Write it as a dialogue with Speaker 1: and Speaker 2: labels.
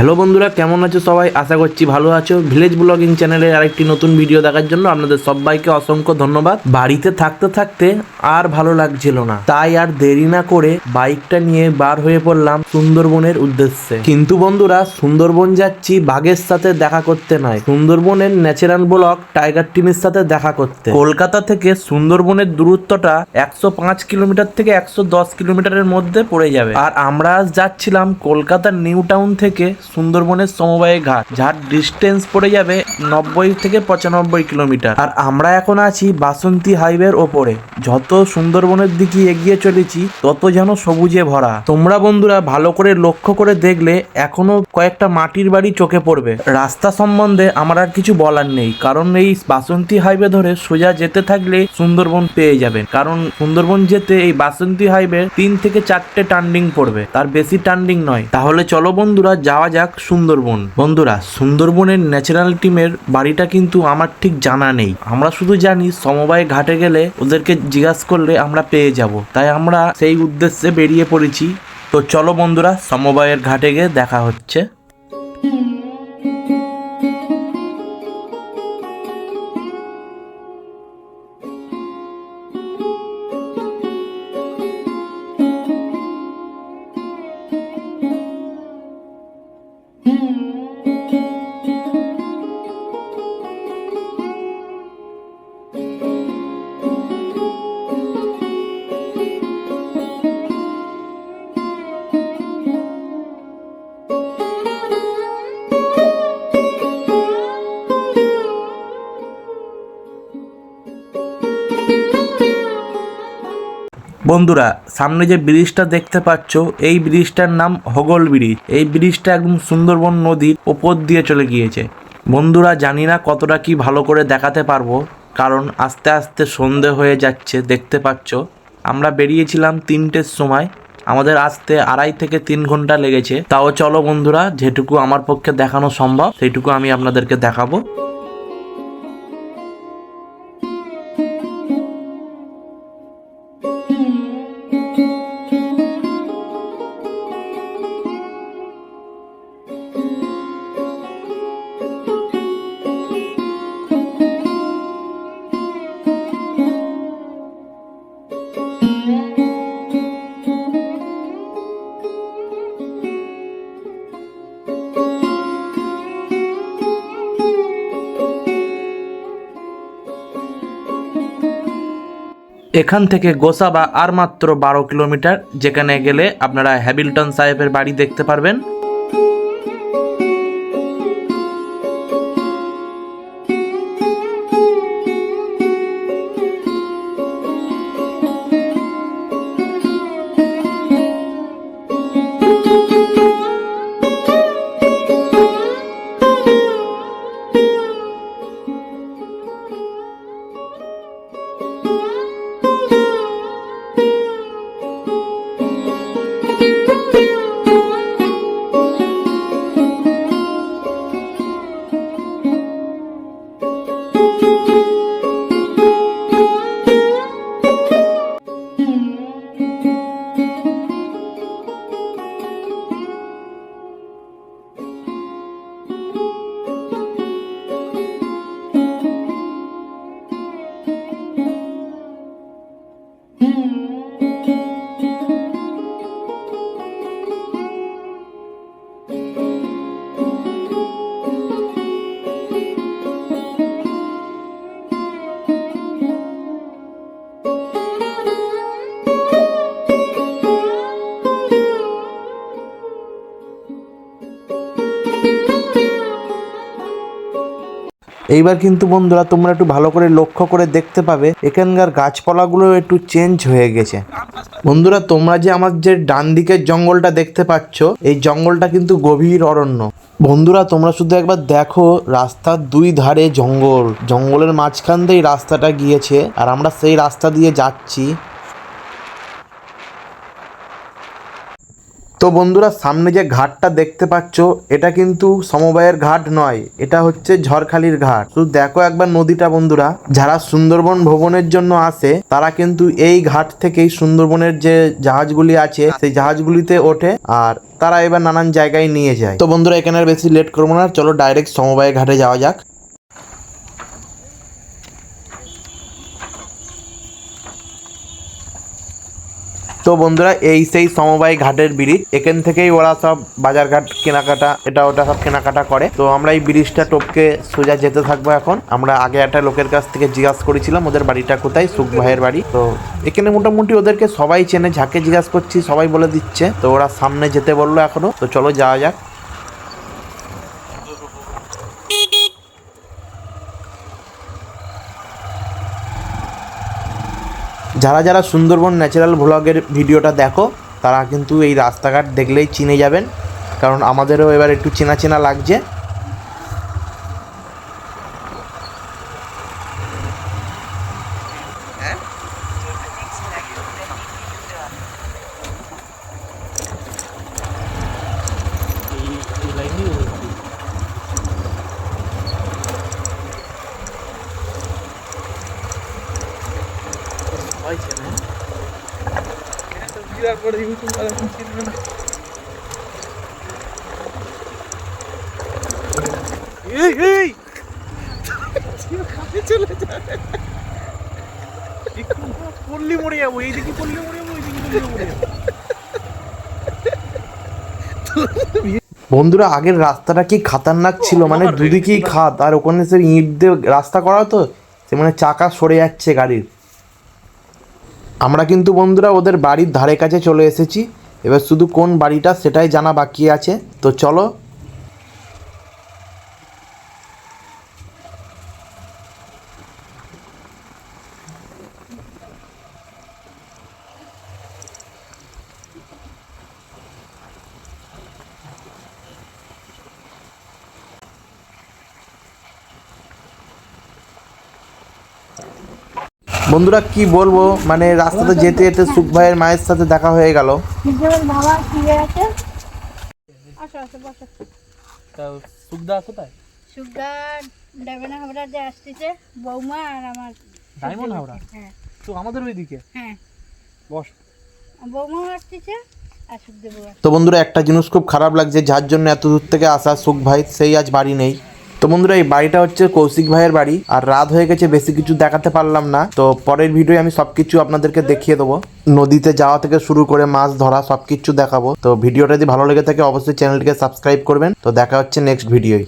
Speaker 1: Hello বন্ধুরা, কেমন আছো সবাই? আশা করছি ভালো আছো। ভিলেজ ব্লগিং চ্যানেলের আরেকটি নতুন ভিডিও দেখার জন্য আপনাদের সবাইকে অসংখ্য ধন্যবাদ। বাড়িতে থাকতে থাকতে আর ভালো লাগছিল না, তাই আর দেরি না করে বাইকটা নিয়ে বার হয়ে পড়লাম সুন্দরবনের উদ্দেশ্যে। কিন্তু বন্ধুরা, সুন্দরবন যাচ্ছি বাঘের সাথে দেখা করতে নয়, সুন্দরবনের ন্যাচারাল ব্লক টাইগার টিমের সাথে দেখা করতে। কলকাতা থেকে সুন্দরবনের দূরত্বটা 105 কিলোমিটার থেকে 110 কিলোমিটারের মধ্যে পড়ে যাবে। আর আমরা আজ যাচ্ছিলাম কলকাতার নিউ টাউন থেকে সুন্দরবনের সমবায় ঘাট, যার ডিস্টেন্স পড়ে যাবে 90 থেকে 95 কিলোমিটার। আর আমরা এখন আছি বাসন্তী হাইওয়ের ওপরে। যত সুন্দরবনের দিকে এগিয়ে চলেছি তত যেন সবুজে ভরা। তোমরা বন্ধুরা ভালো করে লক্ষ্য করে দেখলে এখনো কয়েকটা মাটির বাড়ি চোখে পড়বে। রাস্তা সম্বন্ধে আমার আর কিছু বলার নেই, কারণ এই বাসন্তী হাইওয়ে ধরে সোজা যেতে থাকলে সুন্দরবন পেয়ে যাবেন। কারণ সুন্দরবন যেতে এই বাসন্তী হাইওয়ে 3 থেকে 4টে টার্নিং পড়বে, তার বেশি টার্নিং নয়। তাহলে চলো বন্ধুরা যাওয়া যাক সুন্দরবন। বন্ধুরা, সুন্দরবনের ন্যাচারাল টিমের বাড়িটা কিন্তু আমার ঠিক জানা নেই। আমরা শুধু জানি সমবায় ঘাটে গেলে ওদেরকে জিজ্ঞাসা করলে আমরা পেয়ে যাব, তাই আমরা সেই উদ্দেশ্যে বেরিয়ে পড়েছি। তো চলো বন্ধুরা, সমবায়ের ঘাটে গিয়ে দেখা হচ্ছে। বন্ধুরা, সামনে যে ব্রিজটা দেখতে পাচ্ছ, এই ব্রিজটার নাম হোগল ব্রিজ। এই ব্রিজটা একদম সুন্দরবন নদীর ওপর দিয়ে চলে গিয়েছে। বন্ধুরা, জানি না কতটা কি ভালো করে দেখাতে পারবো, কারণ আস্তে আস্তে সন্ধে হয়ে যাচ্ছে। দেখতে পাচ্ছ আমরা বেরিয়েছিলাম 3টের সময়, আমাদের আসতে 2.5 থেকে 3 ঘন্টা লেগেছে। তাও চলো বন্ধুরা, যেটুকু আমার পক্ষে দেখানো সম্ভব সেইটুকু আমি আপনাদেরকে দেখাবো। এখান থেকে গোসাবা আর মাত্র 12 কিলোমিটার, যেখানে গেলে আপনারা হ্যামিল্টন সাহেবের বাড়ি দেখতে পারবেন। এইবার কিন্তু বন্ধুরা তোমরা একটু ভালো করে লক্ষ্য করে দেখতে পাবে এখানকার গাছপালাগুলো একটু চেঞ্জ হয়ে গেছে। বন্ধুরা, তোমরা যে আমার যে ডান দিকের জঙ্গলটা দেখতে পাচ্ছ, এই জঙ্গলটা কিন্তু গভীর অরণ্য। বন্ধুরা, তোমরা শুধু একবার দেখো, রাস্তার 2 ধারে জঙ্গল, জঙ্গলের মাঝখান দিয়ে রাস্তাটা গিয়েছে, আর আমরা সেই রাস্তা দিয়ে যাচ্ছি। তো বন্ধুরা সামনে যে ঘাটটা দেখতে পাচ্ছ এটা কিন্তু সমবায়ের ঘাট নয়, এটা হচ্ছে ঝড়খালির ঘাট। তো দেখো একবার নদীটা বন্ধুরা, যারা সুন্দরবন ভ্রমণের জন্য আসে তারা কিন্তু এই ঘাট থেকেই সুন্দরবনের যে জাহাজগুলি আছে সেই জাহাজগুলিতে ওঠে আর তারা এবার নানান জায়গায় নিয়ে যায়। তো বন্ধুরা এখানে আর বেশি লেট করবো না, চলো ডাইরেক্ট সমবায় ঘাটে যাওয়া যাক। তো বন্ধুরা এই সেই সমবায় ঘাটের ব্রিজ, এখান থেকেই ওরা সব বাজারঘাট কেনাকাটা এটা ওটা সব কেনাকাটা করে। তো আমরা এই ব্রিজটা টপকে সোজা যেতে থাকবো। এখন আমরা আগে একটা লোকের কাছ থেকে জিজ্ঞাসা করেছিলাম ওদের বাড়িটা কোথায়, সুখ ভাইয়ের বাড়ি। তো এখানে মোটামুটি ওদেরকে সবাই চেনে, যাকে জিজ্ঞাসা করছি সবাই বলে দিচ্ছে। তো ওরা সামনে যেতে বললো এখনো, তো চলো যাওয়া যাক। যারা যারা সুন্দরবন ন্যাচারাল ভ্লগের ভিডিওটা দেখো তারা কিন্তু এই রাস্তাঘাট দেখলেই চিনে যাবেন, কারণ আমাদেরও এবার একটু চেনা চেনা লাগছে। বন্ধুরা আগের রাস্তাটা কি খাতারনাক ছিল, মানে দুদিকেই খাত আর ওখানে সে ইট দিয়ে রাস্তা করা, তো সে মানে চাকা সরে যাচ্ছে গাড়ির। আমরা কিন্তু বন্ধুরা ওদের বাড়ির ধারে কাছে চলে এসেছি, এবার শুধু কোন বাড়িটা সেটাই জানা বাকি আছে। তো চলো। বন্ধুরা কি বলবো, মানে রাস্তাতে যেতে যেতে সুখ ভাইয়ের মায়ের সাথে দেখা হয়ে গেল। তো বন্ধুরা একটা জিনিস খুব খারাপ লাগছে, যার জন্য এত দূর থেকে আসা সুখ ভাই সেই আজ বাড়ি নেই। তো বন্ধুরা এই বাড়িটা হচ্ছে কৌশিক ভাইয়ের বাড়ি, আর রাত হয়ে গেছে বেশি কিছু দেখাতে পারলাম না। তো পরের ভিডিও আমি সবকিছু আপনাদেরকে দেখিয়ে দেবো, নদীতে যাওয়া থেকে শুরু করে মাছ ধরা সবকিছু দেখাবো। তো ভিডিওটা যদি ভালো লেগে থাকে অবশ্যই চ্যানেলটিকে সাবস্ক্রাইব করবেন। তো দেখা হচ্ছে নেক্সট ভিডিওয়।